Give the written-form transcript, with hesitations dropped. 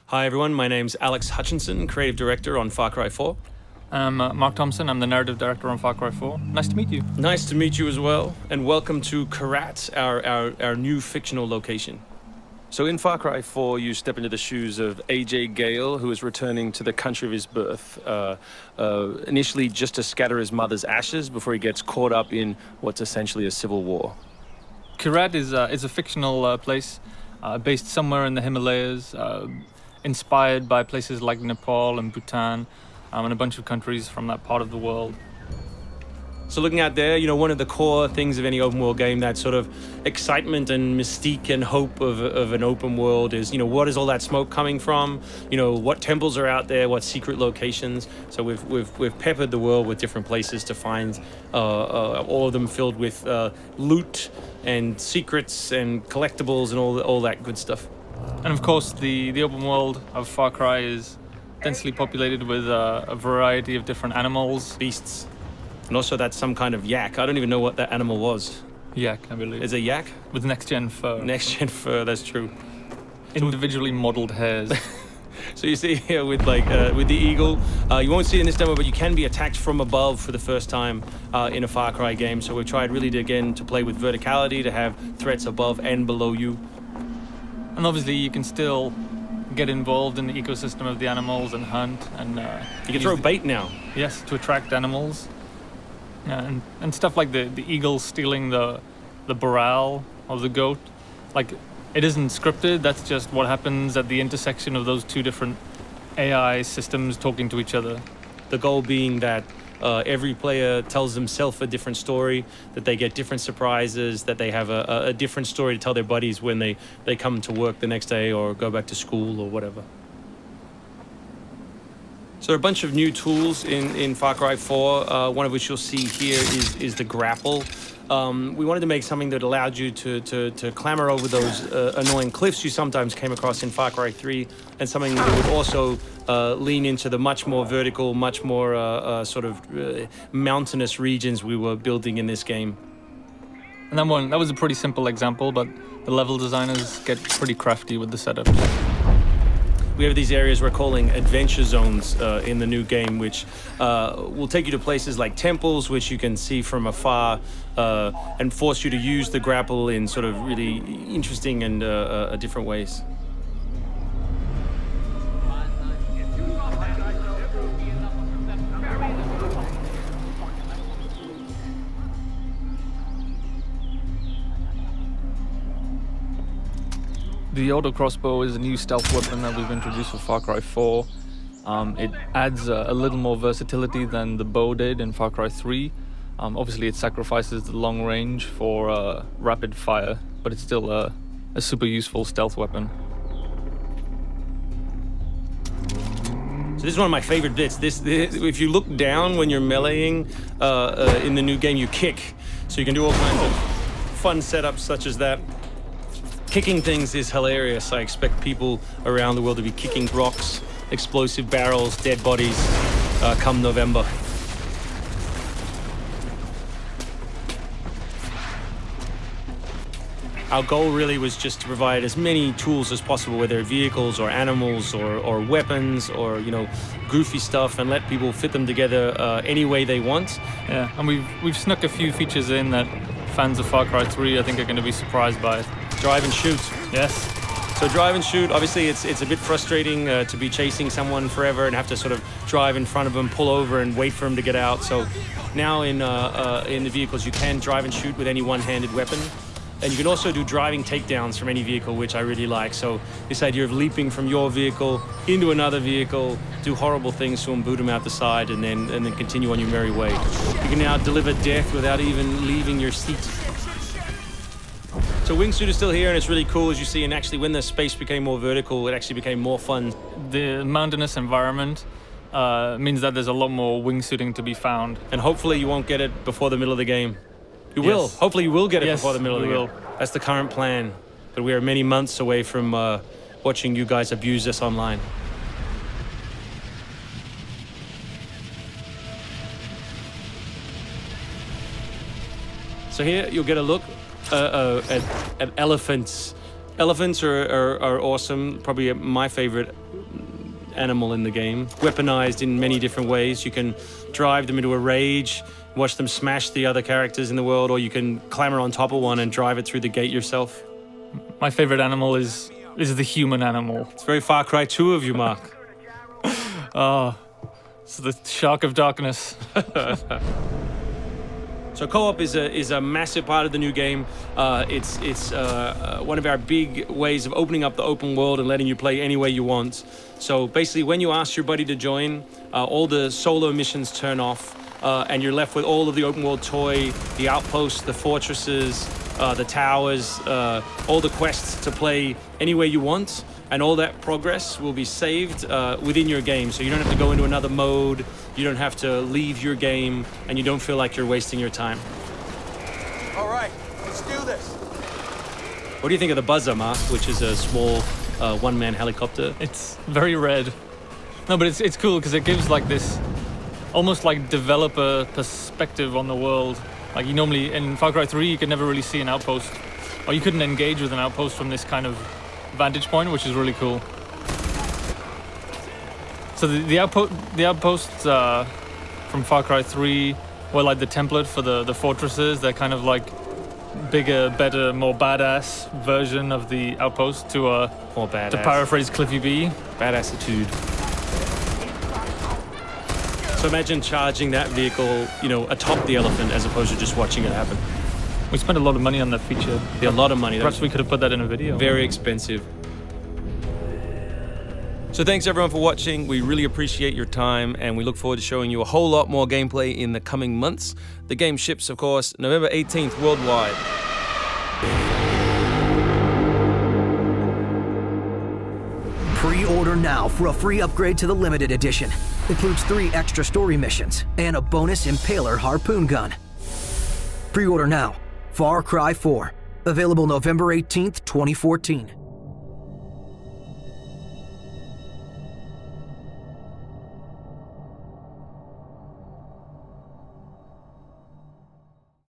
Hi everyone, my name's Alex Hutchinson, Creative Director on Far Cry 4. I'm Mark Thompson, I'm the Narrative Director on Far Cry 4. Nice to meet you. Nice to meet you as well, and welcome to Kyrat, our new fictional location. So in Far Cry 4, you step into the shoes of Ajay Ghale, who is returning to the country of his birth, initially just to scatter his mother's ashes before he gets caught up in what's essentially a civil war. Kyrat is a fictional place based somewhere in the Himalayas, inspired by places like Nepal and Bhutan, and a bunch of countries from that part of the world. So looking out there, you know, one of the core things of any open world game, that sort of excitement and mystique and hope of an open world is, you know, what is all that smoke coming from? You know, what temples are out there? What secret locations? So we've peppered the world with different places to find, all of them filled with loot and secrets and collectibles and all that good stuff. And of course, the open world of Far Cry is densely populated with a variety of different animals, beasts. And also that's some kind of yak. I don't even know what that animal was. Yak, I believe. Is it a yak? With next-gen fur. Next-gen fur, that's true. Individually modeled hairs. So you see here with the eagle, you won't see it in this demo, but you can be attacked from above for the first time in a Far Cry game. So we've tried really to play with verticality, to have threats above and below you. And obviously you can still get involved in the ecosystem of the animals and hunt. And you can throw bait now. Yes, to attract animals. Yeah, and stuff like the eagle stealing the morale of the goat. Like, it isn't scripted, that's just what happens at the intersection of those two different AI systems talking to each other. The goal being that every player tells himself a different story, that they get different surprises, that they have a different story to tell their buddies when they come to work the next day or go back to school or whatever. So there are a bunch of new tools in Far Cry 4, one of which you'll see here is the grapple. We wanted to make something that allowed you to clamber over those annoying cliffs you sometimes came across in Far Cry 3, and something that would also lean into the much more vertical, much more sort of mountainous regions we were building in this game. And that was a pretty simple example, but the level designers get pretty crafty with the setup. We have these areas we're calling adventure zones in the new game, which will take you to places like temples, which you can see from afar, and force you to use the grapple in sort of really interesting and different ways. The auto crossbow is a new stealth weapon that we've introduced for Far Cry 4. It adds a little more versatility than the bow did in Far Cry 3. Obviously it sacrifices the long range for rapid fire, but it's still a super useful stealth weapon. So this is one of my favorite bits. If you look down when you're meleeing in the new game, you kick. So you can do all kinds of fun setups such as that. Kicking things is hilarious. I expect people around the world to be kicking rocks, explosive barrels, dead bodies come November. Our goal really was just to provide as many tools as possible, whether vehicles or animals or weapons or, you know, goofy stuff, and let people fit them together any way they want. Yeah, and we've snuck a few features in that fans of Far Cry 3 I think are going to be surprised by. Drive and shoot. Yes. So drive and shoot, obviously it's a bit frustrating to be chasing someone forever and have to sort of drive in front of them, pull over and wait for them to get out. So now in the vehicles you can drive and shoot with any one-handed weapon. And you can also do driving takedowns from any vehicle, which I really like. So this idea of leaping from your vehicle into another vehicle, do horrible things to them, boot them out the side, and then continue on your merry way. You can now deliver death without even leaving your seat. So wingsuit is still here, and it's really cool, as you see, and actually when the space became more vertical, it actually became more fun. The mountainous environment means that there's a lot more wingsuiting to be found. And hopefully you won't get it before the middle of the game. You will. Hopefully you will get it before the middle of the game. That's the current plan. But we are many months away from watching you guys abuse us online. So here you'll get a look at elephants Elephants are awesome. Probably my favorite animal in the game. Weaponized in many different ways. You can drive them into a rage, watch them smash the other characters in the world, or you can clamber on top of one and drive it through the gate yourself. My favorite animal is the human animal. It's very Far Cry 2 of you, Mark. Oh, it's the shark of darkness. So co-op is a massive part of the new game. It's one of our big ways of opening up the open world and letting you play any way you want. So basically, when you ask your buddy to join, all the solo missions turn off, and you're left with all of the open world toy, the outposts, the fortresses, the towers, all the quests to play any way you want. And all that progress will be saved within your game. So you don't have to go into another mode, you don't have to leave your game, and you don't feel like you're wasting your time. All right, let's do this. What do you think of the Buzzer, Mark, which is a small one-man helicopter? It's very red. No, but it's cool because it gives like this almost like developer perspective on the world. Like you normally, in Far Cry 3, you could never really see an outpost, or you couldn't engage with an outpost from this kind of vantage point, which is really cool. So the outposts from Far Cry 3 were like the template for the fortresses. They're kind of like bigger, better, more badass version of the outpost to more badass. To paraphrase Cliffy B. Badassitude. So imagine charging that vehicle, you know, atop the elephant as opposed to just watching it happen. We spent a lot of money on that feature. A lot of money. Perhaps we could have put that in a video. Very expensive. So thanks everyone for watching. We really appreciate your time, and we look forward to showing you a whole lot more gameplay in the coming months. The game ships, of course, November 18th worldwide. Pre-order now for a free upgrade to the limited edition. Includes 3 extra story missions and a bonus Impaler harpoon gun. Pre-order now. Far Cry 4. Available November 18th, 2014.